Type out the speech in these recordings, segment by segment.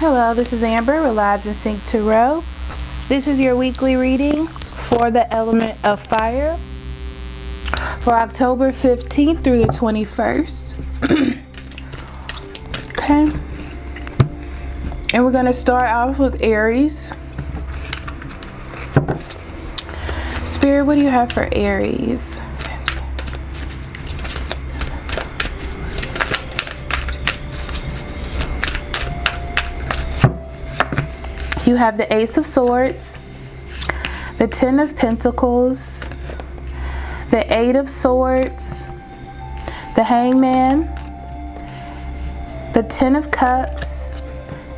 Hello, this is Amber with Lives in Sync Tarot. This is your weekly reading for the element of fire for October 15th through the 21st. Okay. And we're going to start off with Aries. Spirit, what do you have for Aries? You have the Ace of Swords, the Ten of Pentacles, the Eight of Swords, the Hangman, the Ten of Cups,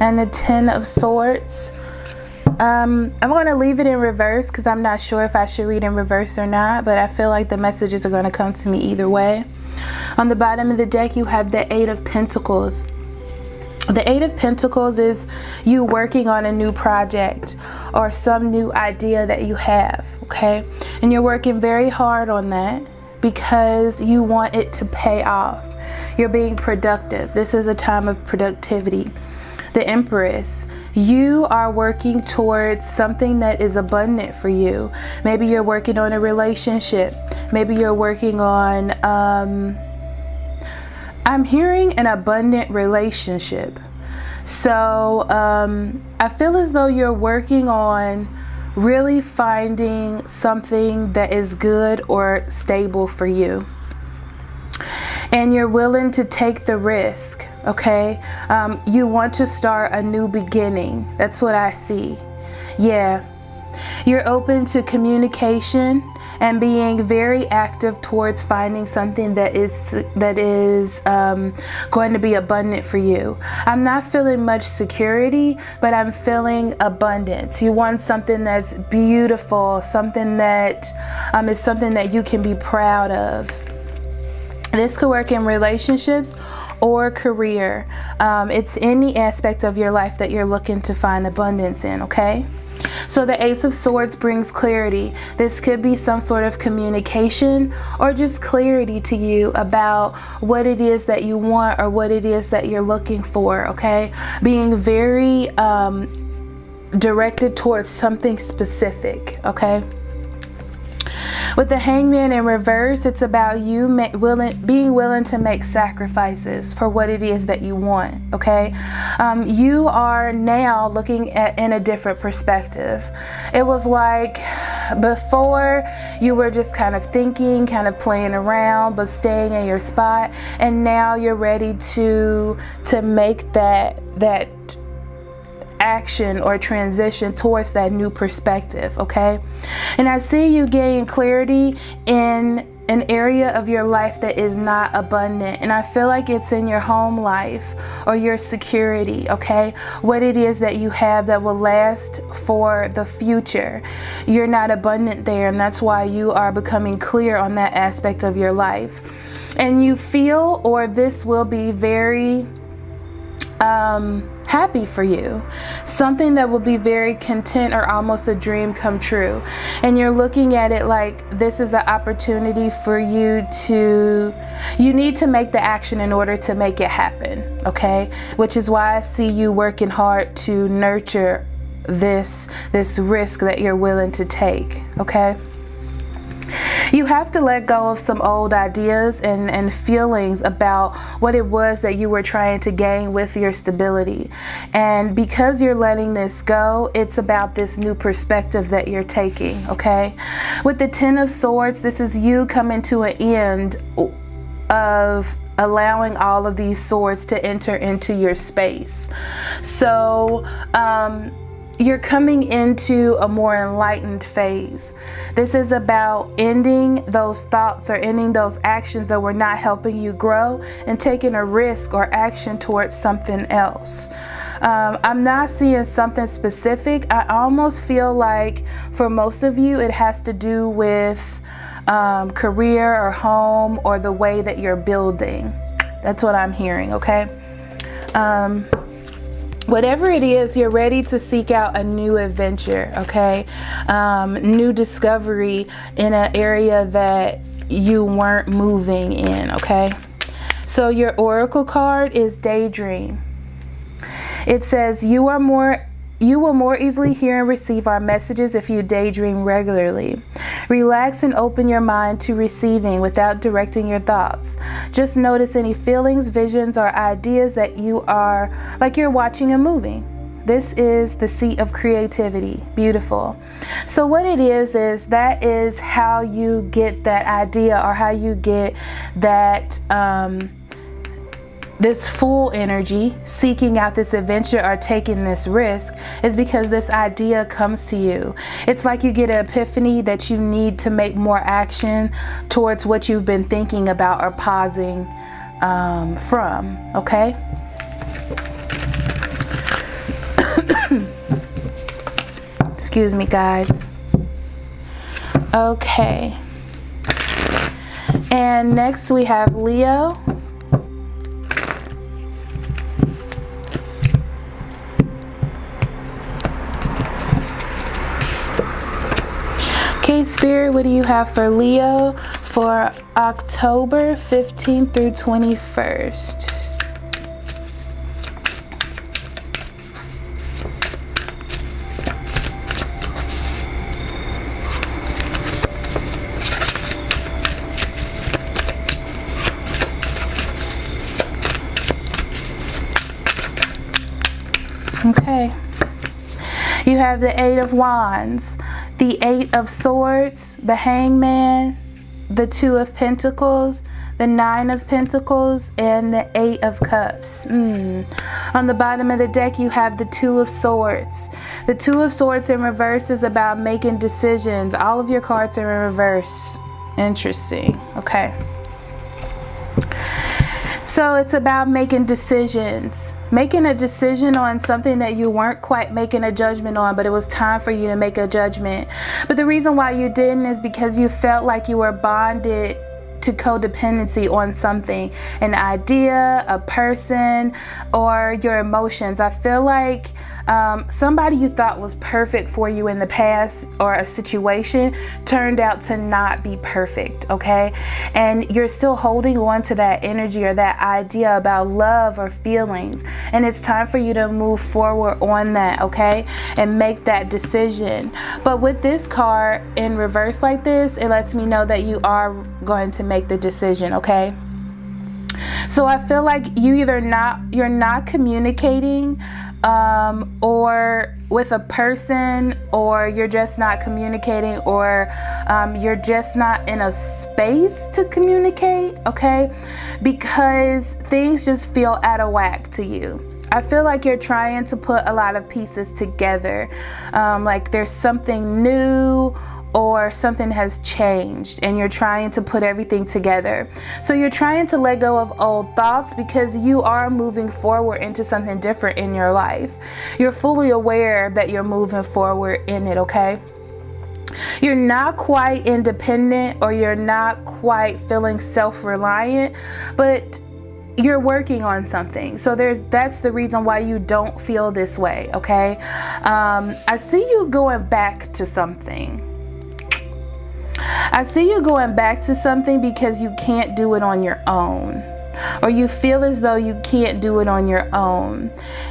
and the Ten of Swords. I'm going to leave it in reverse because I'm not sure if I should read in reverse or not, but I feel like the messages are going to come to me either way. On the bottom of the deck, you have the Eight of Pentacles. The Eight of Pentacles is you working on a new project or some new idea that you have, okay? And you're working very hard on that because you want it to pay off. You're being productive. This is a time of productivity. The Empress, you are working towards something that is abundant for you. Maybe you're working on a relationship. Maybe you're working on, I'm hearing an abundant relationship. So I feel as though you're working on really finding something that is good or stable for you. And you're willing to take the risk, okay? You want to start a new beginning. That's what I see. Yeah. You're open to communication and being very active towards finding something that is going to be abundant for you. I'm not feeling much security, but I'm feeling abundance. You want something that's beautiful, something that is something that you can be proud of. This could work in relationships or career. It's any aspect of your life that you're looking to find abundance in, okay? So the Ace of Swords brings clarity. This could be some sort of communication or just clarity to you about what it is that you want or what it is that you're looking for, okay? Being very directed towards something specific, okay? With the Hangman in reverse, it's about you being willing to make sacrifices for what it is that you want, okay? You are now looking at in a different perspective. It was like before you were just kind of thinking, kind of playing around, but staying in your spot. And now you're ready to make that action or transition towards that new perspective, okay? And I see you gain clarity in an area of your life that is not abundant, and I feel like it's in your home life or your security, okay? What it is that you have that will last for the future. You're not abundant there, and that's why you are becoming clear on that aspect of your life. And you feel, or this will be very happy for you, something that will be very content or almost a dream come true. And you're looking at it like this is an opportunity for you need to make the action in order to make it happen, okay? Which is why I see you working hard to nurture this risk that you're willing to take, okay? You have to let go of some old ideas and feelings about what it was that you were trying to gain with your stability. And because you're letting this go, it's about this new perspective that you're taking, okay? With the Ten of Swords, this is you coming to an end of allowing all of these swords to enter into your space. So, you're coming into a more enlightened phase. This is about ending those thoughts or ending those actions that were not helping you grow and taking a risk or action towards something else. I'm not seeing something specific. I almost feel like for most of you, it has to do with career or home or the way that you're building. That's what I'm hearing, okay? Whatever it is, you're ready to seek out a new adventure, okay? New discovery in an area that you weren't moving in, okay? So your oracle card is Daydream. It says, you will more easily hear and receive our messages if you daydream regularly. Relax and open your mind to receiving without directing your thoughts. Just notice any feelings, visions, or ideas that you are like you're watching a movie. This is the seat of creativity. Beautiful. So what it is that is how you get that idea, or how you get that this full energy, seeking out this adventure or taking this risk, is because this idea comes to you. It's like you get an epiphany that you need to make more action towards what you've been thinking about or pausing from, okay? Excuse me, guys. Okay. And next we have Leo. Okay, Spirit, what do you have for Leo for October 15th through 21st? Okay, you have the Eight of Wands, the Eight of Swords, the Hangman, the Two of Pentacles, the Nine of Pentacles, and the Eight of Cups. On the bottom of the deck, you have the Two of Swords. The Two of Swords in reverse is about making decisions. All of your cards are in reverse. Interesting. Okay. So it's about making decisions. Making a decision on something that you weren't quite making a judgment on, but it was time for you to make a judgment. But the reason why you didn't is because you felt like you were bonded to codependency on something, an idea, a person, or your emotions. I feel like somebody you thought was perfect for you in the past, or a situation, turned out to not be perfect, okay? And you're still holding on to that energy or that idea about love or feelings, and it's time for you to move forward on that, okay? And make that decision. But with this card in reverse like this, it lets me know that you are going to make the decision, okay? So I feel like you're not communicating or with a person, or you're just not communicating, or you're just not in a space to communicate, okay? Because things just feel out of whack to you. I feel like you're trying to put a lot of pieces together, like there's something new or something has changed, and you're trying to put everything together. So you're trying to let go of old thoughts because you are moving forward into something different in your life. You're fully aware that you're moving forward in it, okay? You're not quite independent, or you're not quite feeling self-reliant, but you're working on something. So that's the reason why you don't feel this way, okay? I see you going back to something. I see you going back to something because you can't do it on your own, or you feel as though you can't do it on your own.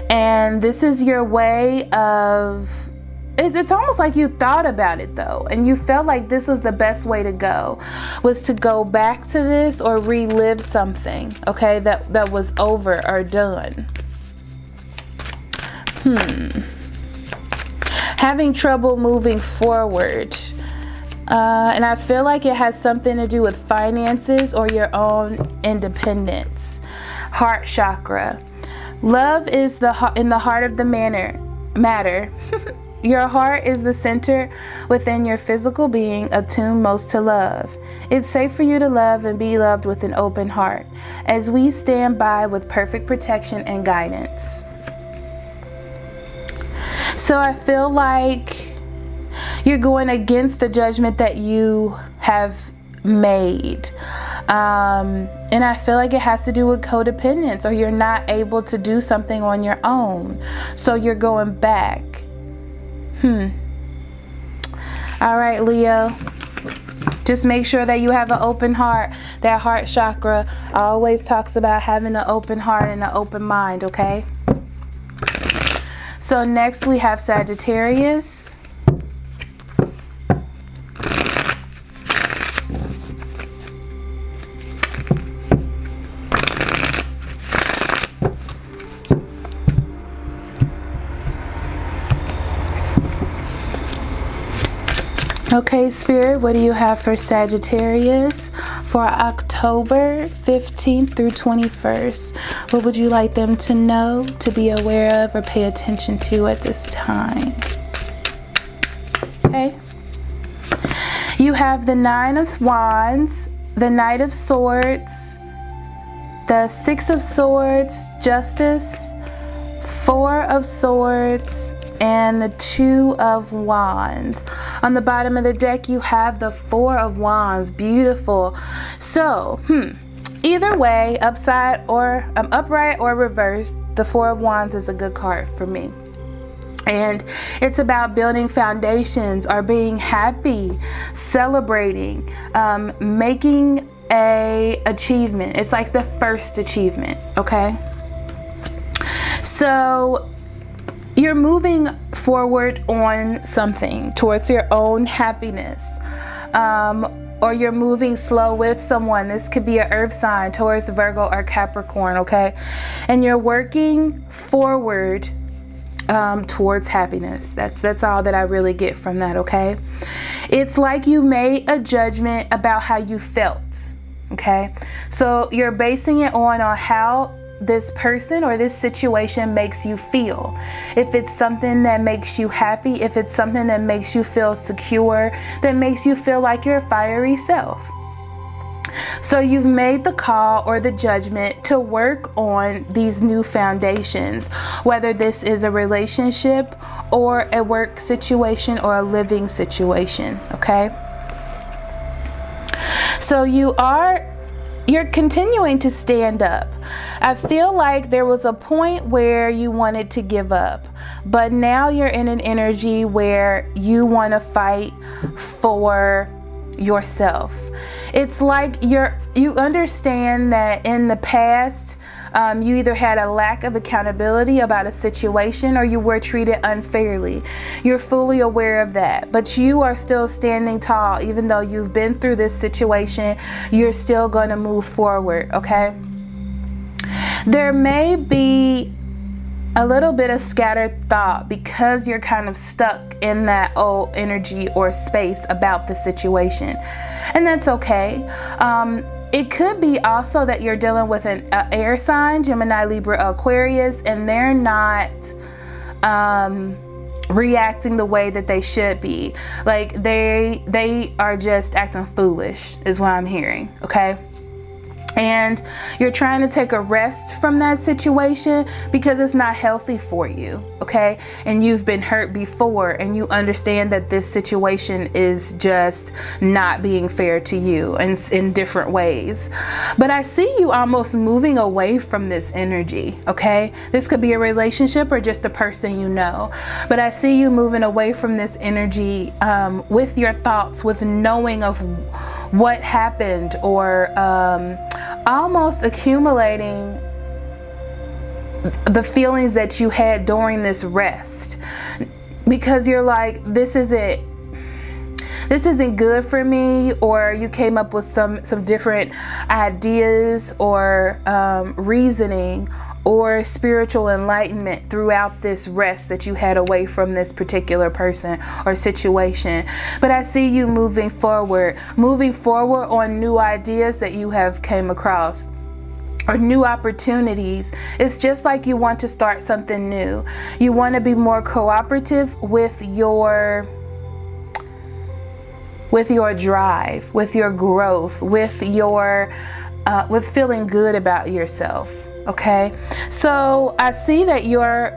And this is your way of, it's almost like you thought about it though, and you felt like this was the best way to go, was to go back to this or relive something, okay, that was over or done. Having trouble moving forward. And I feel like it has something to do with finances or your own independence. Heart chakra. Love is in the heart of the matter. Your heart is the center within your physical being, attuned most to love. It's safe for you to love and be loved with an open heart, as we stand by with perfect protection and guidance. So I feel like you're going against the judgment that you have made. And I feel like it has to do with codependence, or you're not able to do something on your own. So you're going back. All right, Leo. Just make sure that you have an open heart. That heart chakra always talks about having an open heart and an open mind, okay? So next we have Sagittarius. Okay, Spirit, what do you have for Sagittarius for October 15th through 21st? What would you like them to know, to be aware of, or pay attention to at this time? Okay. You have the Nine of Wands, the Knight of Swords, the Six of Swords, Justice, Four of Swords, and the Two of Wands. On the bottom of the deck, you have the Four of Wands. Beautiful. So, either way, upright or reversed, the Four of Wands is a good card for me. And it's about building foundations or being happy, celebrating, making a achievement. It's like the first achievement, okay? So you're moving forward on something towards your own happiness, or you're moving slow with someone. This could be an earth sign, Taurus, Virgo, or Capricorn, okay? And you're working forward towards happiness. That's all that I really get from that, okay? It's like you made a judgment about how you felt, okay? So you're basing it on how this person or this situation makes you feel. If it's something that makes you happy, if it's something that makes you feel secure, that makes you feel like your fiery self. So you've made the call or the judgment to work on these new foundations, whether this is a relationship or a work situation or a living situation, okay? So you're continuing to stand up. I feel like there was a point where you wanted to give up, but now you're in an energy where you want to fight for yourself. It's like you understand that in the past, you either had a lack of accountability about a situation or you were treated unfairly. You're fully aware of that, but you are still standing tall. Even though you've been through this situation, you're still going to move forward, okay? There may be a little bit of scattered thought because you're kind of stuck in that old energy or space about the situation, and that's okay. It could be also that you're dealing with an air sign, Gemini, Libra, Aquarius, and they're not reacting the way that they should be. Like they are just acting foolish is what I'm hearing, okay? And you're trying to take a rest from that situation because it's not healthy for you, okay? And you've been hurt before and you understand that this situation is just not being fair to you in different ways. But I see you almost moving away from this energy, okay? This could be a relationship or just a person you know. But I see you moving away from this energy with your thoughts, with knowing of what happened, or almost accumulating the feelings that you had during this rest, because you're like, this isn't good for me, or you came up with some different ideas or reasoning or spiritual enlightenment throughout this rest that you had away from this particular person or situation. But I see you moving forward on new ideas that you have came across, or new opportunities. It's just like you want to start something new. You want to be more cooperative with your drive, with your growth, with feeling good about yourself. Okay, so I see that you're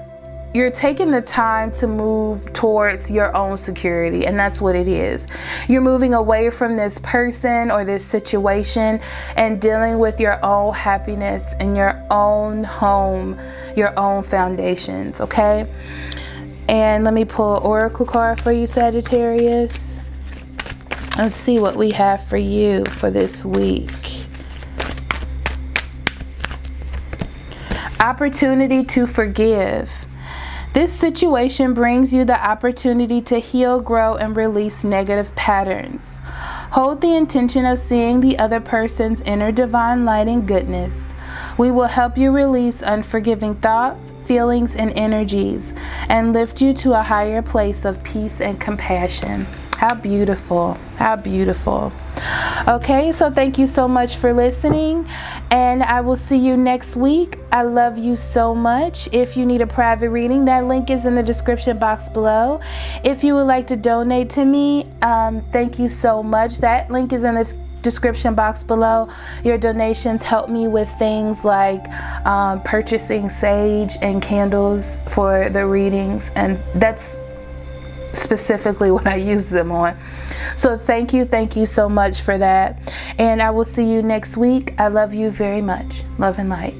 taking the time to move towards your own security, and that's what it is. You're moving away from this person or this situation and dealing with your own happiness and your own home, your own foundations, okay? And let me pull an oracle card for you, Sagittarius. Let's see what we have for you for this week. Opportunity to forgive. This situation brings you the opportunity to heal, grow, and release negative patterns. Hold the intention of seeing the other person's inner divine light and goodness. We will help you release unforgiving thoughts, feelings, and energies, and lift you to a higher place of peace and compassion. How beautiful. How beautiful. Okay, so thank you so much for listening, and I will see you next week. I love you so much. If you need a private reading, that link is in the description box below. If you would like to donate to me, thank you so much. That link is in the description box below. Your donations help me with things like purchasing sage and candles for the readings, and that's specifically what I use them on. So thank you so much for that, and I will see you next week. I love you very much. Love and light.